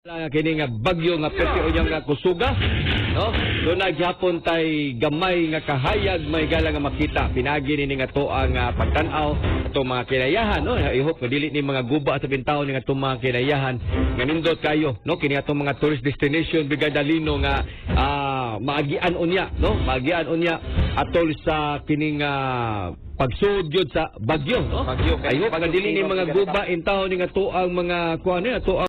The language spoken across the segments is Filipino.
Kini nga bagyo nga peti unyang nga kusuga, no? So nagyapon tay gamay nga kahayag may gala nga makita. Pinagi ni nga to ang pagtan-aw ato mga kinayahan, no? I hope dili ni mga guba sa bintaw ni nga to mga kinayahan nga nindot kayo, no? Kini ato mga tourist destination bigadalino nga maagian unya, no? Maagian unya atol sa kining pagsudyod sa bagyo, no? Bagyo kay I hope dili ni mga guba intaw ni nga to ang mga kuan ni to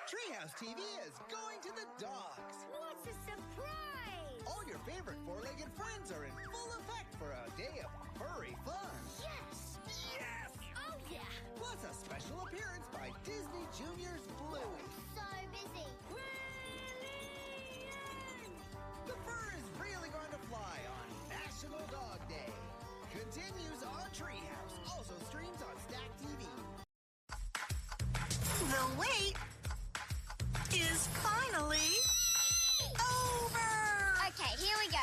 Treehouse TV is going to the dogs. What's a surprise? All your favorite four-legged friends are in full effect for a day of furry fun. Yes! Yes! Oh yeah! Plus a special appearance by Disney Junior's Bluey. So busy. The fur is really going to fly on National Dog Day. Continues on Treehouse. Also streams on Stack TV. The wait is finally over. Okay, here we go.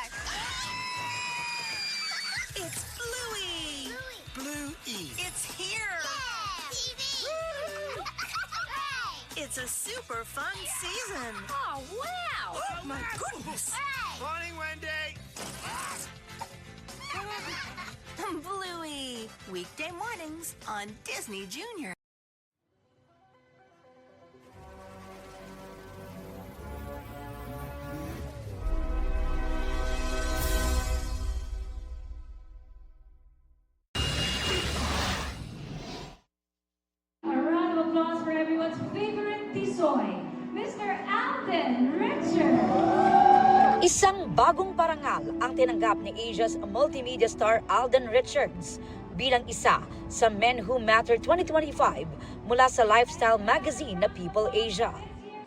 It's Bluey. Bluey. It's here. Yeah! TV! Hey! It's a super fun season. Oh, wow! Oh my goodness. Hey! Morning, Wendy. Bluey. Weekday mornings on Disney Junior. A round of applause for everyone's favorite tisoy, Mr. Alden Richard. Isang bagong parangal ang tinanggap ni Asia's multimedia star Alden Richards bilang isa sa Men Who Matter 2025 mula sa lifestyle magazine na People Asia.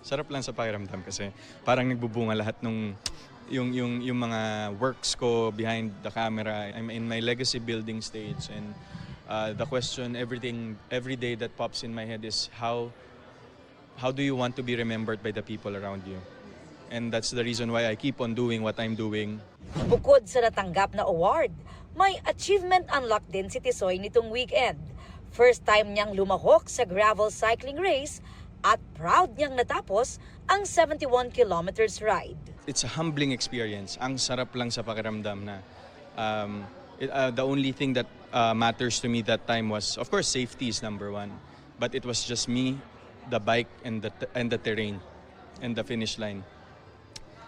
Sarap lang sa pakiramdam kasi parang nagbubunga lahat nung yung mga works ko behind the camera. I'm in my legacy building stage and the question every day that pops in my head is how do you want to be remembered by the people around you? And that's the reason why I keep on doing what I'm doing. Bukod sa natanggap na award, may achievement unlock din si Tisoy nitong weekend. First time niyang lumahok sa gravel cycling race at proud niyang natapos ang 71 kilometers ride. It's a humbling experience. Ang sarap lang sa pakiramdam na the only thing that matters to me that time was, of course, safety is number one. But it was just me, the bike, and the terrain, and the finish line.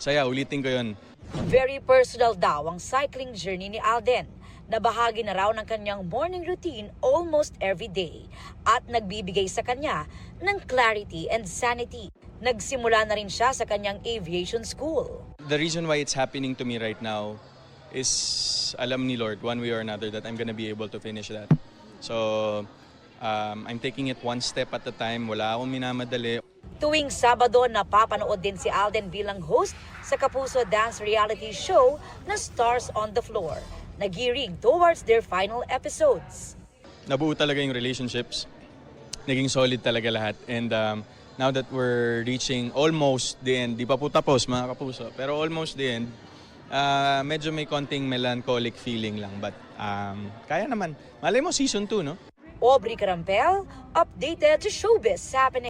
Saya, ulitin ko yun. Very personal daw ang cycling journey ni Alden, na bahagi na raw ng kanyang morning routine almost every day at nagbibigay sa kanya ng clarity and sanity. Nagsimula na rin siya sa kanyang aviation school. The reason why it's happening to me right now is alam ni Lord one way or another that I'm gonna be able to finish that. So I'm taking it one step at a time. Wala akong minamadali. Tuwing Sabado, napapanood din si Alden bilang host sa Kapuso dance reality show na Stars on the Floor, na gearing towards their final episodes. Nabuo talaga yung relationships. Naging solid talaga lahat. And now that we're reaching almost the end, di pa po tapos mga kapuso, pero almost the end, medyo may konting melancholic feeling lang. But kaya naman. Malay mo season 2, no? Aubrey Carampel, updated to Showbiz Happening.